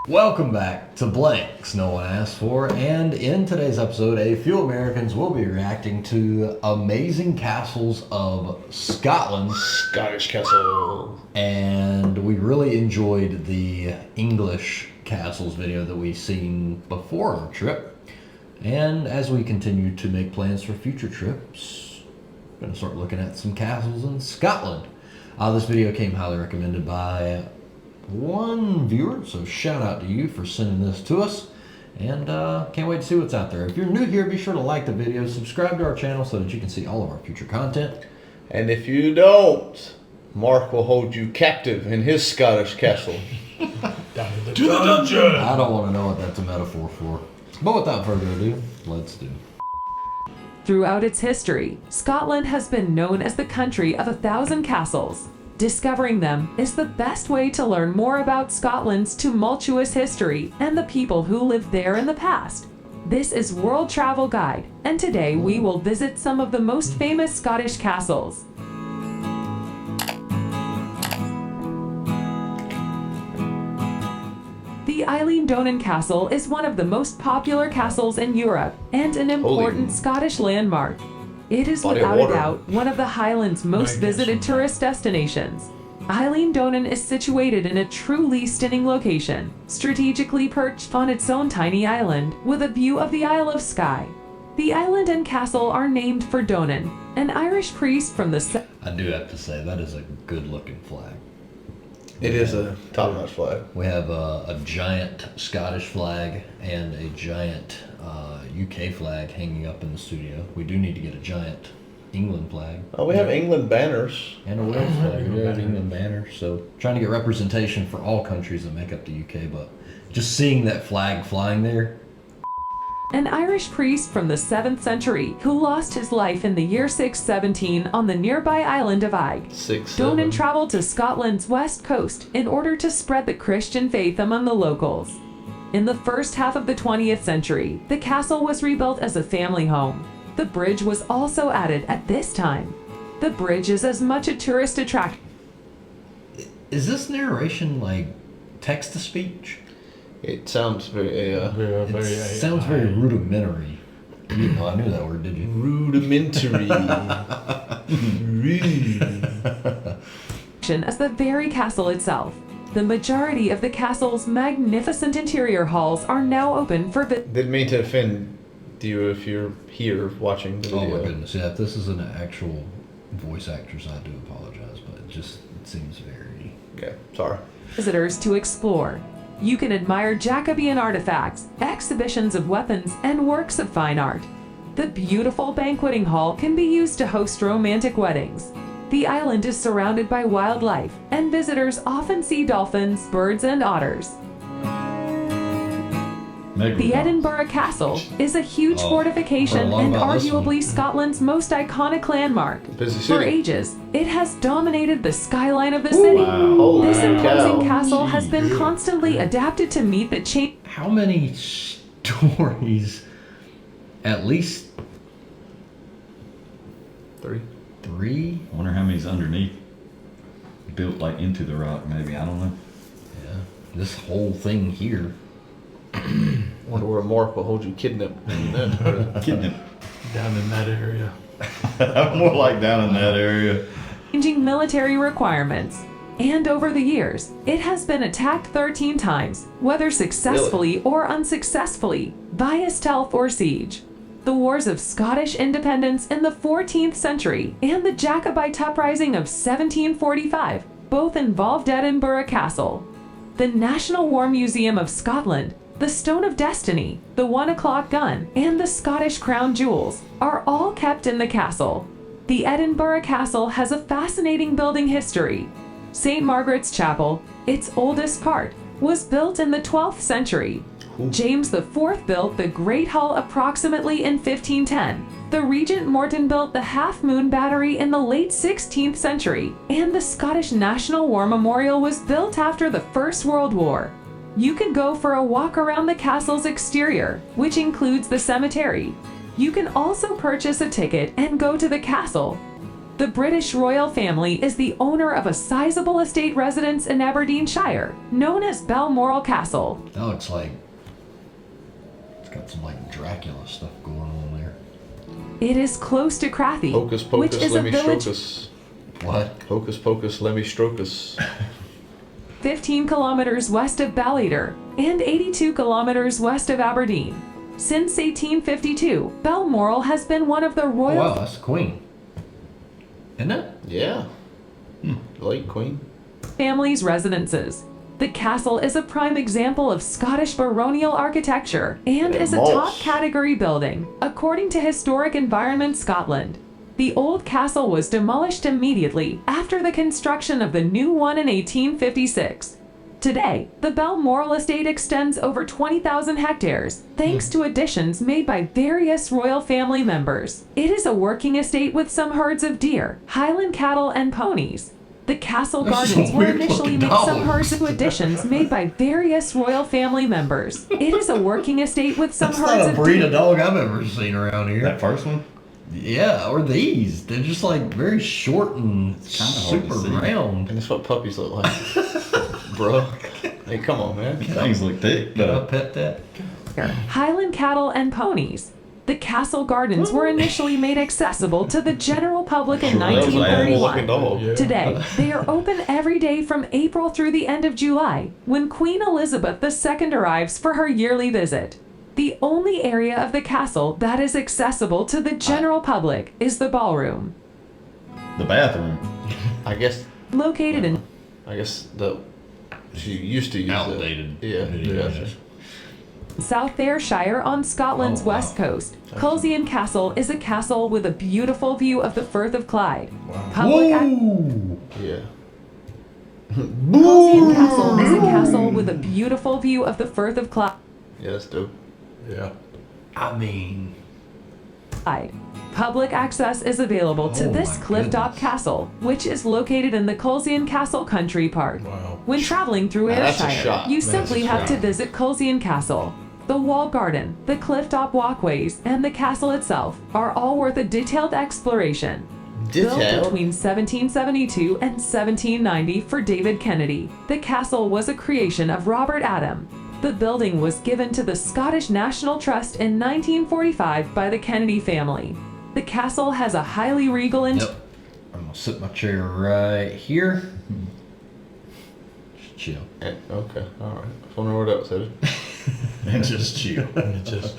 Welcome back to Blanks No One Asked For, and in today's episode, a few Americans will be reacting to amazing castles of Scotland. Scottish Castle. And we really enjoyed the English castles video that we've seen before our trip. And as we continue to make plans for future trips, we're going to start looking at some castles in Scotland. This video came highly recommended by one viewer, so shout out to you for sending this to us, and can't wait to see what's out there. If you're new here, be sure to like the video, subscribe to our channel so that you can see all of our future content. And if you don't, Mark will hold you captive in his Scottish castle. Down to the dungeon! I don't want to know what that's a metaphor for, but without further ado, let's do. Throughout its history, Scotland has been known as the country of 1,000 castles. Discovering them is the best way to learn more about Scotland's tumultuous history and the people who lived there in the past. This is World Travel Guide, and today we will visit some of the most famous Scottish castles. The Eilean Donan Castle is one of the most popular castles in Europe and an important Scottish landmark. It is without a doubt one of the Highlands' most visited tourist destinations. Eilean Donan is situated in a truly stunning location, strategically perched on its own tiny island with a view of the Isle of Skye. The island and castle are named for Donan, an Irish priest from the I do have to say, that is a good looking flag. It is a top-notch flag. We have a giant Scottish flag and a giant UK flag hanging up in the studio. We do need to get a giant England flag. Oh, we have England banners. And a Wales flag. We have England banner. So trying to get representation for all countries that make up the UK, but just seeing that flag flying there. An Irish priest from the 7th century who lost his life in the year 617 on the nearby island of Eigg. Donan traveled to Scotland's west coast in order to spread the Christian faith among the locals. In the first half of the 20th century, the castle was rebuilt as a family home. The bridge was also added at this time. The bridge is as much a tourist attraction. Is this narration like text-to-speech? It sounds very, sounds very rudimentary. You know, I knew that word, did you? rudimentary. As the very castle itself. The majority of the castle's magnificent interior halls are now open for Didn't mean to offend you if you're here watching the video. Oh my goodness, yeah, if this is an actual voice actress, I do apologize, but it seems very... Yeah, sorry. visitors to explore. You can admire Jacobean artifacts, exhibitions of weapons, and works of fine art. The beautiful banqueting hall can be used to host romantic weddings. The island is surrounded by wildlife, and visitors often see dolphins, birds, and otters. The Edinburgh Castle is a huge fortification and arguably Scotland's most iconic landmark. For ages, it has dominated the skyline of the city. This imposing castle has been constantly adapted to meet the change. How many stories? At least three? I wonder how many's underneath. Built like into the rock, maybe. I don't know. Yeah. This whole thing here. Wonder where Mark will hold you kidnapped. Kidnapped. Down in that area. More like down in that area. Changing military requirements. And over the years, it has been attacked 13 times, whether successfully or unsuccessfully, via stealth or siege. The Wars of Scottish Independence in the 14th century and the Jacobite Uprising of 1745 both involved Edinburgh Castle. The National War Museum of Scotland, the Stone of Destiny, the 1 o'clock gun, and the Scottish Crown Jewels are all kept in the castle. The Edinburgh Castle has a fascinating building history. St. Margaret's Chapel, its oldest part, was built in the 12th century. James IV built the Great Hall approximately in 1510. The Regent Morton built the Half Moon Battery in the late 16th century, and the Scottish National War Memorial was built after the First World War. You can go for a walk around the castle's exterior, which includes the cemetery. You can also purchase a ticket and go to the castle. The British royal family is the owner of a sizable estate residence in Aberdeenshire, known as Balmoral Castle. That looks like it's got some like Dracula stuff going on there. It is close to Crathy, Hocus which pocus, is a let me village strocus. What? Hocus pocus, let me strocus. 15 kilometers west of Ballieder and 82 kilometers west of Aberdeen. Since 1852, Balmoral has been one of the Oh, royal wow, that's the Queen. Isn't it? Yeah. Late Queen. family's residences. The castle is a prime example of Scottish baronial architecture and is a Moss. top category building, according to Historic Environment Scotland. The old castle was demolished immediately after the construction of the new one in 1856. Today, the Balmoral estate extends over 20,000 hectares, thanks to additions made by various royal family members. It is a working estate with some herds of deer, Highland cattle, and ponies. The castle That's gardens some were weird initially looking made some dogs. herds of additions made by various royal family members. It is a working estate with some That's herds not a of breed deer. of dog I've ever seen around here. That first one? Yeah, or these. They're just like very short and kinda hard to super see. round. And that's what puppies look like. Bro. Hey, come on, man. Things look thick, Can I though. pet that? Highland cattle and ponies. The castle gardens were initially made accessible to the general public in That was an animal-looking 1931. dog. Yeah. Today, they are open every day from April through the end of July, when Queen Elizabeth II arrives for her yearly visit. The only area of the castle that is accessible to the general public is the ballroom, The bathroom. I guess she used to use Outdated. it. Yeah. Yeah. Gotcha. South Ayrshire on Scotland's Oh, wow. west coast. Culzean Castle is a castle with a beautiful view of the Firth of Clyde. Public ac- Whoa! Yeah. Culzean Castle is a castle with a beautiful view of the Firth of Clyde. Yeah, that's dope. Yeah. I mean, Public access is available to Oh this my cliff-top goodness. castle, which is located in the Culzean Castle Country Park. Wow. When traveling through Now that's a Ayrshire, shot. you That's simply a have to shot. visit Culzean Castle. The walled garden, the cliff-top walkways, and the castle itself are all worth a detailed exploration. Built Detail. between 1772 and 1790 for David Kennedy, the castle was a creation of Robert Adam. The building was given to the Scottish National Trust in 1945 by the Kennedy family. The castle has a highly regal yep. I'm gonna sit my chair right here. Just chill. Okay, alright. I wonder where that was headed. And just chill. It just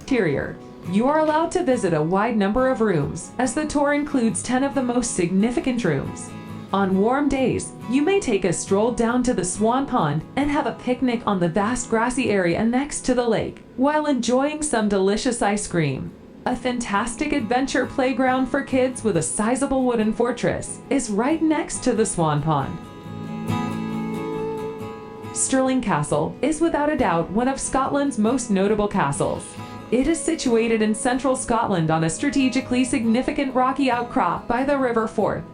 interior. You are allowed to visit a wide number of rooms, as the tour includes 10 of the most significant rooms. On warm days, you may take a stroll down to the Swan Pond and have a picnic on the vast grassy area next to the lake, while enjoying some delicious ice cream. A fantastic adventure playground for kids with a sizable wooden fortress is right next to the Swan Pond. Stirling Castle is without a doubt one of Scotland's most notable castles. It is situated in central Scotland on a strategically significant rocky outcrop by the River Forth.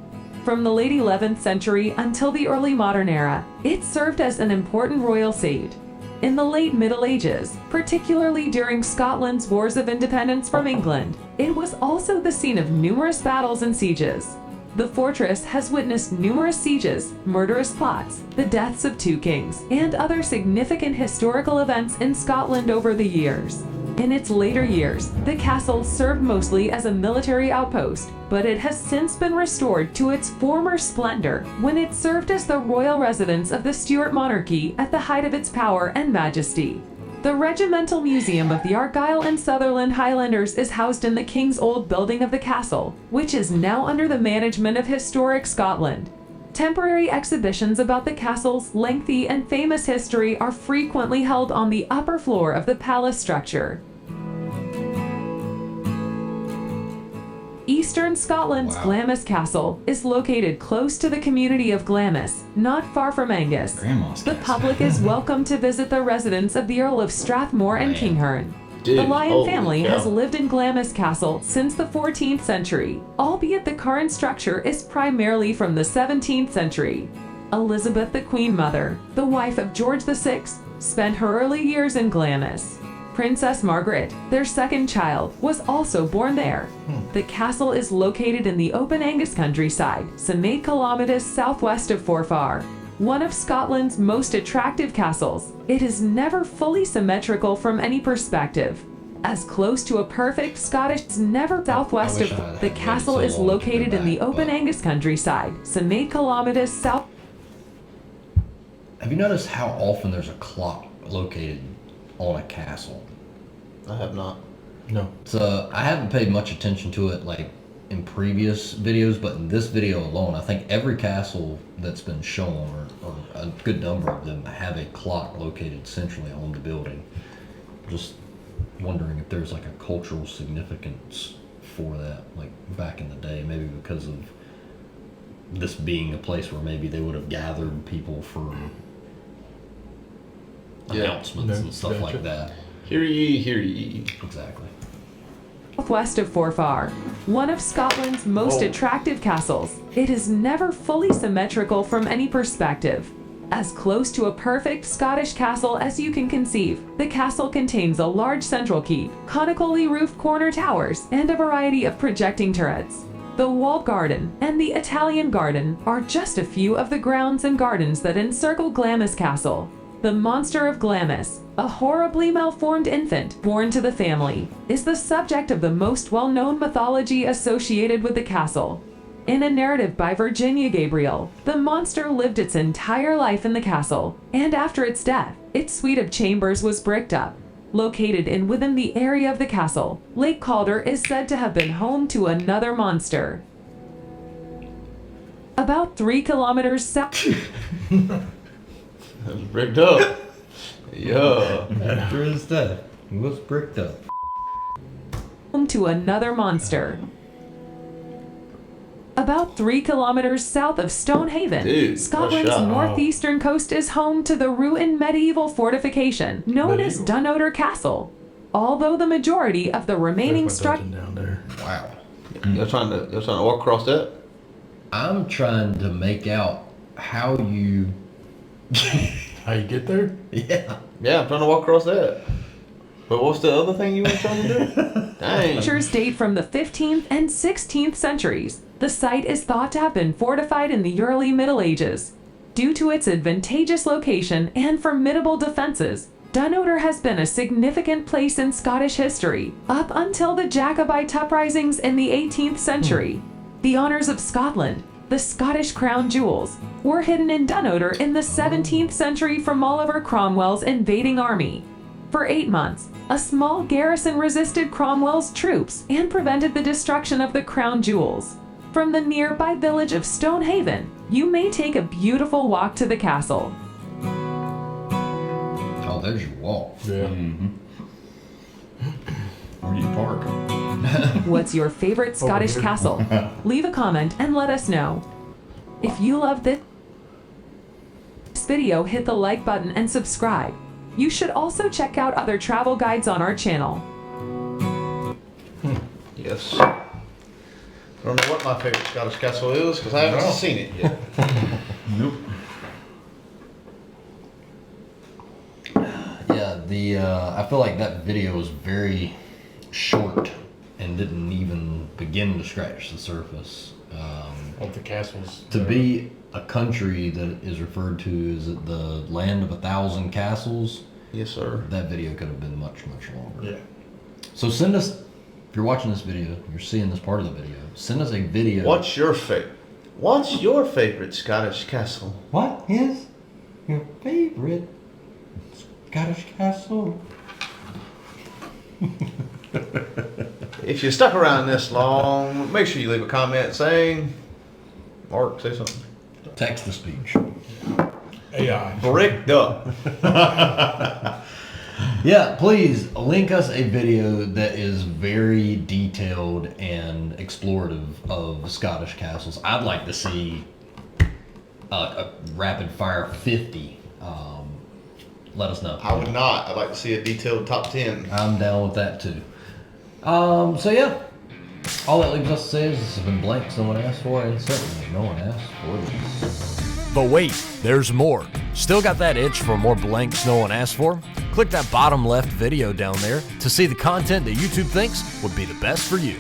From the late 11th century until the early modern era, it served as an important royal seat. In the late Middle Ages, particularly during Scotland's Wars of Independence from England, it was also the scene of numerous battles and sieges. The fortress has witnessed numerous sieges, murderous plots, the deaths of 2 kings, and other significant historical events in Scotland over the years. In its later years, the castle served mostly as a military outpost, but it has since been restored to its former splendor when it served as the royal residence of the Stuart monarchy at the height of its power and majesty. The Regimental Museum of the Argyll and Sutherland Highlanders is housed in the King's Old Building of the castle, which is now under the management of Historic Scotland. Temporary exhibitions about the castle's lengthy and famous history are frequently held on the upper floor of the palace structure. Eastern Scotland's Wow. Glamis Castle is located close to the community of Glamis, not far from Angus. Grandma's The castle. public is welcome to visit the residence of the Earl of Strathmore and Man. Kinghorn. Dude, The Lyon holy family cow. has lived in Glamis Castle since the 14th century, albeit the current structure is primarily from the 17th century. Elizabeth the Queen Mother, the wife of George VI, spent her early years in Glamis. Princess Margaret, their second child, was also born there. The castle is located in the open Angus countryside, some 8 kilometers southwest of Forfar. One of Scotland's most attractive castles, it is never fully symmetrical from any perspective. As close to a perfect Scottish, never southwest wish of I had the waited castle so is long to go located in the back, open but- Angus countryside, some 8 kilometers south. Have you noticed how often there's a clock located on a castle? I have not. No. So I haven't paid much attention to it like in previous videos, but in this video alone, I think every castle that's been shown, or a good number of them, have a clock located centrally on the building. Just wondering if there's like a cultural significance for that, like back in the day, maybe because of this being a place where maybe they would have gathered people for announcements and stuff like that. Hear ye, hear ye. Exactly. Southwest of Forfar, one of Scotland's most attractive castles. It is never fully symmetrical from any perspective. As close to a perfect Scottish castle as you can conceive, the castle contains a large central keep, conically roofed corner towers, and a variety of projecting turrets. The walled garden and the Italian garden are just a few of the grounds and gardens that encircle Glamis Castle. The monster of Glamis, a horribly malformed infant born to the family, is the subject of the most well-known mythology associated with the castle. In a narrative by Virginia Gabriel, the monster lived its entire life in the castle, and after its death, its suite of chambers was bricked up. Located within the area of the castle, Lake Calder is said to have been home to another monster. About 3 kilometers south. It was bricked up. Yeah. After his death, he was bricked up. Home to another monster. About 3 kilometers south of Stonehaven, Dude, Scotland's what a shot. northeastern coast is home to the ruined medieval fortification known as Dunnottar Castle. Although the majority of the remaining There's my structures dungeon down there. Wow. You're trying to walk across that? I'm trying to make out how you. How you get there? Yeah. Yeah, I'm trying to walk across that. But what's the other thing you were trying to do? Dang. date from the 15th and 16th centuries. The site is thought to have been fortified in the early Middle Ages. Due to its advantageous location and formidable defenses, Dunnottar has been a significant place in Scottish history up until the Jacobite uprisings in the 18th century. The honours of Scotland, the Scottish crown jewels, were hidden in Dunnottar in the 17th century from Oliver Cromwell's invading army. For 8 months, a small garrison resisted Cromwell's troops and prevented the destruction of the crown jewels. From the nearby village of Stonehaven, you may take a beautiful walk to the castle. Oh, there's your wall. Yeah. Where do you park? What's your favorite Scottish here. castle? Leave a comment and let us know. If you love this video, hit the like button and subscribe. You should also check out other travel guides on our channel. Yes. I don't know what my favorite Scottish castle is because I haven't seen it yet. Nope. Yeah, I feel like that video was very short and didn't even begin to scratch the surface. Of the castles. To be a country that is referred to as the land of 1,000 castles, Yes, sir. that video could have been much, much longer. Yeah. So send us, if you're watching this video, you're seeing this part of the video, send us a video. What's your favorite Scottish castle? What is your favorite Scottish castle? If you stuck around this long, make sure you leave a comment saying, Mark, say something. Text to speech. AI. Bricked up. Yeah, please link us a video that is very detailed and explorative of Scottish castles. I'd like to see a rapid fire 50. Let us know. I would not. I'd like to see a detailed top 10. I'm down with that too. So yeah, all that leaves us to say is this has been blanks no one asked for, and certainly no one asked for this. But wait, there's more. Still got that itch for more blanks no one asked for? Click that bottom left video down there to see the content that YouTube thinks would be the best for you.